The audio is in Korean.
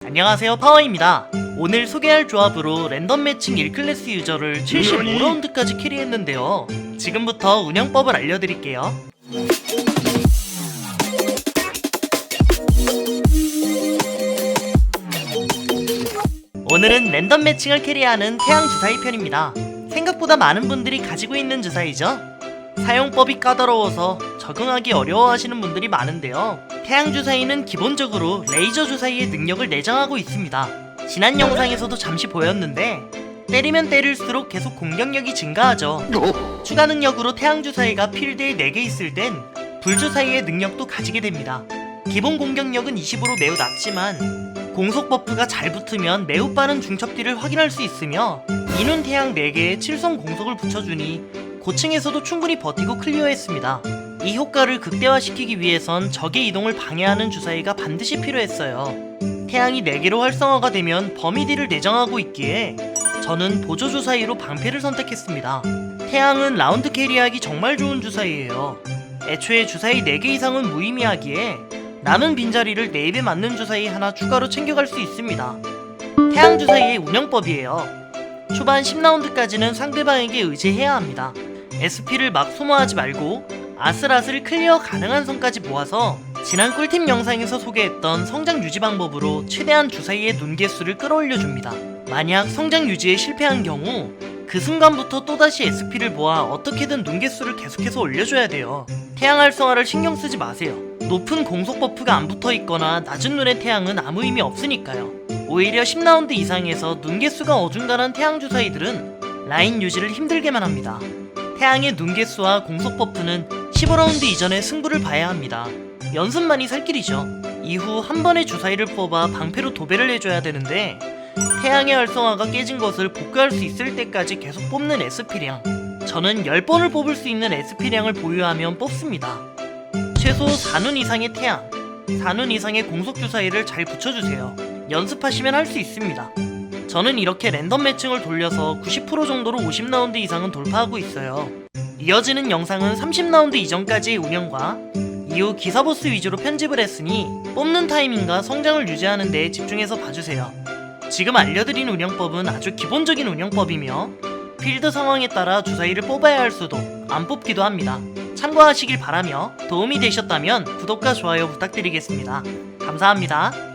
안녕하세요, 파워입니다. 오늘 소개할 조합으로 랜덤 매칭 1클래스 유저를 75라운드까지 캐리했는데요. 지금부터 운영법을 알려드릴게요. 오늘은 랜덤 매칭을 캐리하는 태양 주사위 편입니다. 생각보다 많은 분들이 가지고 있는 주사위죠. 사용법이 까다로워서 적응하기 어려워하시는 분들이 많은데요. 태양 주사위는 기본적으로 레이저 주사위의 능력을 내장하고 있습니다. 지난 영상에서도 잠시 보였는데 때리면 때릴수록 계속 공격력이 증가하죠. 추가 능력으로 태양 주사위가 필드에 4개 있을 땐 불 주사위의 능력도 가지게 됩니다. 기본 공격력은 20으로 매우 낮지만 공속 버프가 잘 붙으면 매우 빠른 중첩딜을 확인할 수 있으며 인운 태양 4개에 7성 공속을 붙여주니 고층에서도 충분히 버티고 클리어했습니다. 이 효과를 극대화시키기 위해선 적의 이동을 방해하는 주사위가 반드시 필요했어요. 태양이 4개로 활성화가 되면 범위딜을 내장하고 있기에 저는 보조 주사위로 방패를 선택했습니다. 태양은 라운드 캐리하기 정말 좋은 주사위예요. 애초에 주사위 4개 이상은 무의미하기에 남은 빈자리를 4배 맞는 주사위 하나 추가로 챙겨갈 수 있습니다. 태양 주사위의 운영법이에요. 초반 10라운드까지는 상대방에게 의지해야 합니다. SP를 막 소모하지 말고 아슬아슬 클리어 가능한 선까지 모아서 지난 꿀팁 영상에서 소개했던 성장 유지 방법으로 최대한 주사위의 눈 개수를 끌어올려줍니다. 만약 성장 유지에 실패한 경우 그 순간부터 또다시 SP를 모아 어떻게든 눈 개수를 계속해서 올려줘야 돼요. 태양 활성화를 신경 쓰지 마세요. 높은 공속 버프가 안 붙어 있거나 낮은 눈의 태양은 아무 의미 없으니까요. 오히려 10라운드 이상에서 눈 개수가 어중간한 태양 주사위들은 라인 유지를 힘들게만 합니다. 태양의 눈 개수와 공속 버프는 15라운드 이전에 승부를 봐야 합니다. 연습만이 살 길이죠. 이후 한 번의 주사위를 뽑아 방패로 도배를 해줘야 되는데 태양의 활성화가 깨진 것을 복구할 수 있을 때까지 계속 뽑는 SP량, 저는 10번을 뽑을 수 있는 SP량을 보유하면 뽑습니다. 최소 4눈 이상의 태양, 4눈 이상의 공속 주사위를 잘 붙여주세요. 연습하시면 할 수 있습니다. 저는 이렇게 랜덤 매칭을 돌려서 90% 정도로 50라운드 이상은 돌파하고 있어요. 이어지는 영상은 30라운드 이전까지의 운영과 이후 기사보스 위주로 편집을 했으니 뽑는 타이밍과 성장을 유지하는 데에 집중해서 봐주세요. 지금 알려드린 운영법은 아주 기본적인 운영법이며 필드 상황에 따라 주사위를 뽑아야 할 수도 안 뽑기도 합니다. 참고하시길 바라며 도움이 되셨다면 구독과 좋아요 부탁드리겠습니다. 감사합니다.